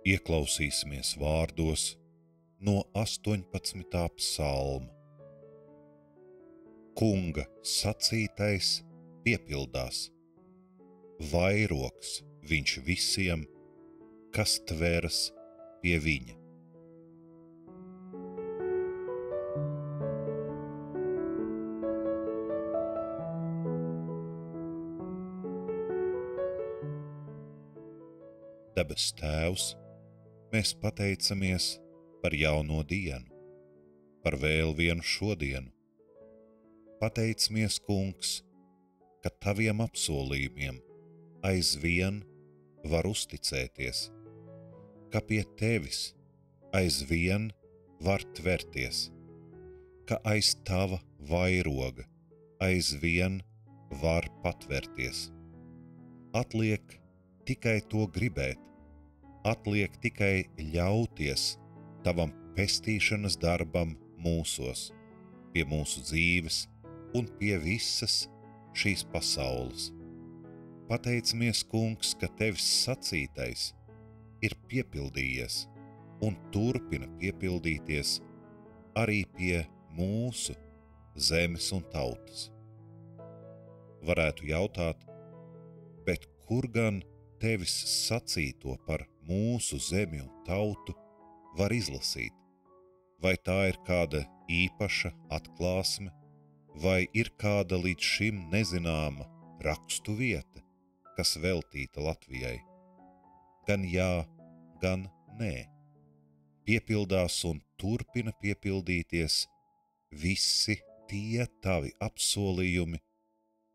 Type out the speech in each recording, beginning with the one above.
Ieklausīsimies vārdos no 18. psalma. Kunga sacītais piepildās, vairogs viņš visiem, kas tveras pie viņa. Debes Tēvs, mēs pateicamies par jauno dienu, par vēl vienu šodienu. Pateicamies, Kungs, ka taviem apsolījumiem aizvien var uzticēties, ka pie tevis aizvien var tverties, ka aiz tava vairoga aizvien var patverties. Atliek tikai to gribēt, atliek tikai ļauties tavam pestīšanas darbam mūsos, pie mūsu dzīves un pie visas šīs pasaules. Pateicamies, Kungs, ka tevis sacītais ir piepildījies un turpina piepildīties arī pie mūsu zemes un tautas. Varētu jautāt, bet kur gan tevis sacīto par mūsu zemi un tautu var izlasīt? Vai tā ir kāda īpaša atklāsme, vai ir kāda līdz šim nezināma rakstu vieta, kas veltīta Latvijai? Gan jā, gan nē. Piepildās un turpina piepildīties visi tie tavi apsolījumi,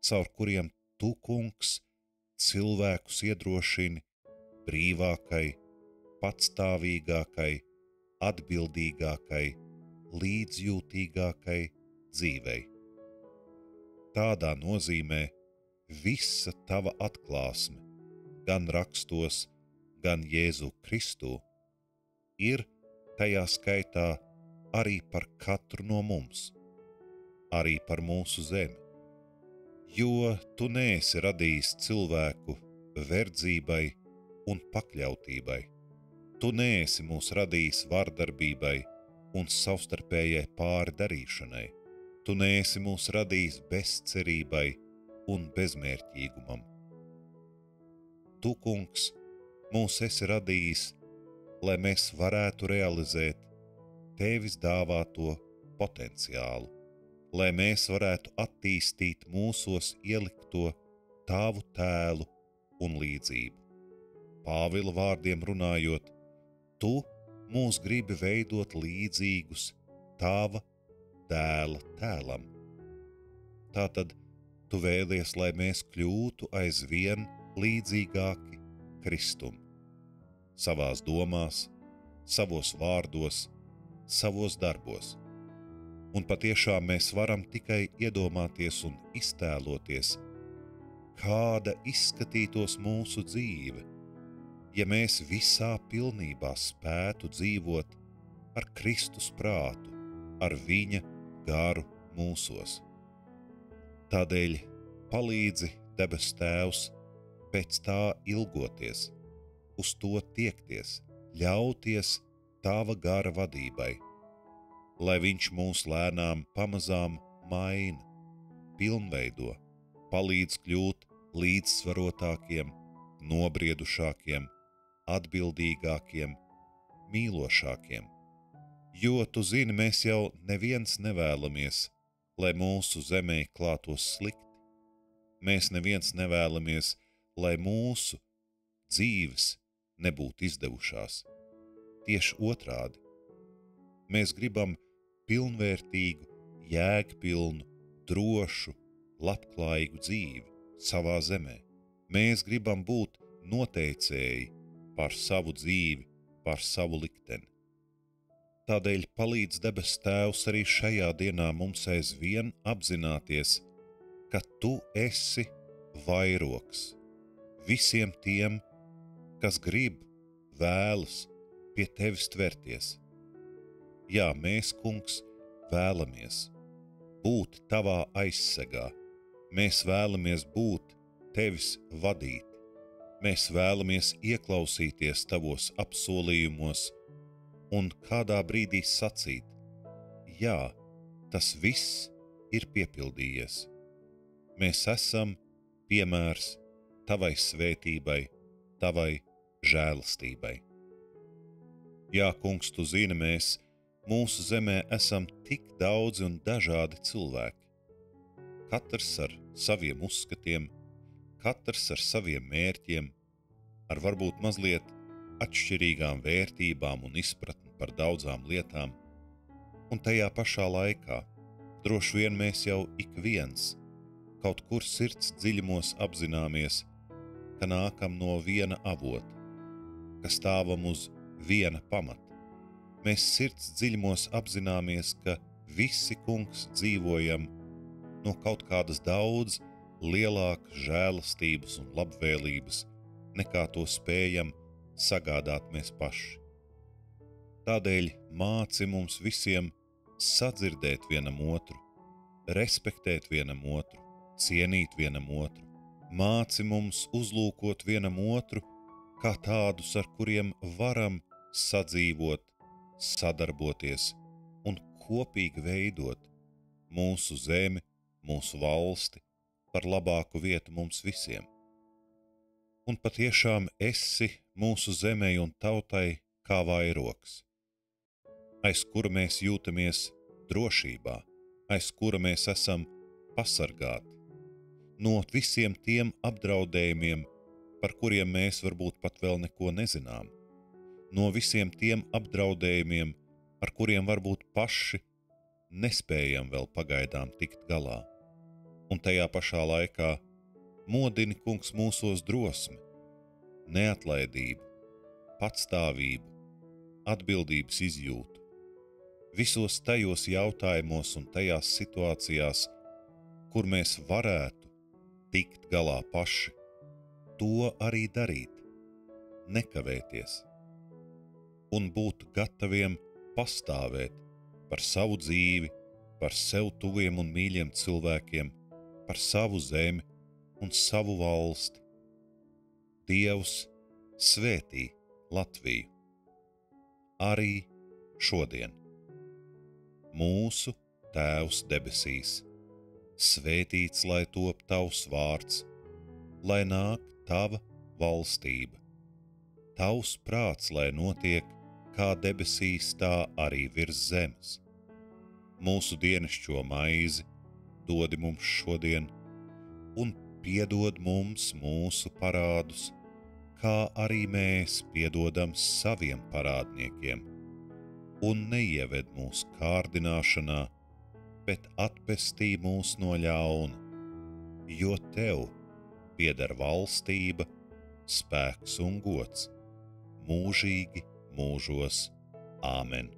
caur kuriem tu, Kungs, cilvēkus iedrošini brīvākai, patstāvīgākai, atbildīgākai, līdzjūtīgākai dzīvei. Tādā nozīmē visa tava atklāsme, gan rakstos, gan Jēzu Kristu, ir tajā skaitā arī par katru no mums, arī par mūsu zemi. Jo tu neesi radījis cilvēku verdzībai un pakļautībai. Tu neesi mūs radījis vardarbībai un savstarpējai pārdarīšanai. Tu neesi mūs radījis bezcerībai un bezmērķīgumam. Tu, Kungs, mūs esi radījis, lai mēs varētu realizēt tevis dāvāto potenciālu, lai mēs varētu attīstīt mūsos ielikto tavu tēlu un līdzību. Pāvila vārdiem runājot, tu mūs gribi veidot līdzīgus tava dēla tēlam. Tātad tu vēlies, lai mēs kļūtu aizvien līdzīgāki Kristum, savās domās, savos vārdos, savos darbos. Un patiešām mēs varam tikai iedomāties un iztēloties, kāda izskatītos mūsu dzīve, ja mēs visā pilnībā spētu dzīvot ar Kristus prātu, ar viņa garu mūsos. Tādēļ palīdzi, debes Tēvs, pēc tā ilgoties, uz to tiekties, ļauties tava gara vadībai, lai viņš mūs lēnām pamazām maina, pilnveido, palīdz kļūt līdzsvarotākiem, nobriedušākiem, atbildīgākiem, mīlošākiem. Jo, tu zini, mēs jau neviens nevēlamies, lai mūsu zemē klātos slikti. Mēs neviens nevēlamies, lai mūsu dzīves nebūtu izdevušās. Tieši otrādi. Mēs gribam pilnvērtīgu, jēgpilnu, drošu, labklājīgu dzīvi savā zemē. Mēs gribam būt noteicēji par savu dzīvi, par savu likteni. Tādēļ palīdz debes Tēvs arī šajā dienā mums aizvien apzināties, ka tu esi vairogs visiem tiem, kas grib, vēlas pie tevis tverties. Jā, mēs, Kungs, vēlamies būt tavā aizsegā. Mēs vēlamies būt tevis vadīti. Mēs vēlamies ieklausīties tavos apsolījumos un kādā brīdī sacīt: jā, tas viss ir piepildījies. Mēs esam piemērs tavai svētībai, tavai žēlastībai. Jā, kungs, tu zini, mēs mūsu zemē esam tik daudzi un dažādi cilvēki. Katrs ar saviem uzskatiem, katrs ar saviem mērķiem, ar varbūt mazliet atšķirīgām vērtībām un izpratni par daudzām lietām, un tajā pašā laikā droši vien mēs jau ik viens kaut kur sirds dziļumos apzināmies, ka nākam no viena avota, ka stāvam uz viena pamata. Mēs sirds dziļumos apzināmies, ka visi, kungs, dzīvojam no kaut kādas daudz lielākas žēlastības un labvēlības, nekā to spējam sagādāt mēs paši. Tādēļ māci mums visiem sadzirdēt vienam otru, respektēt vienam otru, cienīt vienam otru. Māci mums uzlūkot vienam otru kā tādus, ar kuriem varam sadzīvot, sadarboties un kopīgi veidot mūsu zemi, mūsu valsti par labāku vietu mums visiem. Un patiešām esi mūsu zemei un tautai kā vairogs, aiz kura mēs jūtamies drošībā, aiz kura mēs esam pasargāti no visiem tiem apdraudējumiem, par kuriem mēs varbūt pat vēl neko nezinām, no visiem tiem apdraudējumiem, ar kuriem varbūt paši nespējam vēl pagaidām tikt galā. Un tajā pašā laikā modini, kungs, mūsos drosmi, neatlaidību, patstāvību, atbildības izjūtu. Visos tajos jautājumos un tajās situācijās, kur mēs varētu tikt galā paši, to arī darīt, nekavēties un būt gataviem pastāvēt par savu dzīvi, par sev tuviem un mīļiem cilvēkiem, par savu zemi un savu valsti. Dievs svētī Latviju arī šodien. Mūsu Tēvs debesīs, svētīts lai top tavs vārds, lai nāk tava valstība. Tavs prāts lai notiek kā debesīs, tā arī virs zemes. Mūsu dienascho maizi dodi mums šodien, un piedod mums mūsu parādus, kā arī mēs piedodam saviem parādniekiem, un neieved mūs kārdināšanā, bet atpestī mūs no ļauna, jo tev pieder valstība, spēks un gods mūžīgi mūžos. Āmen.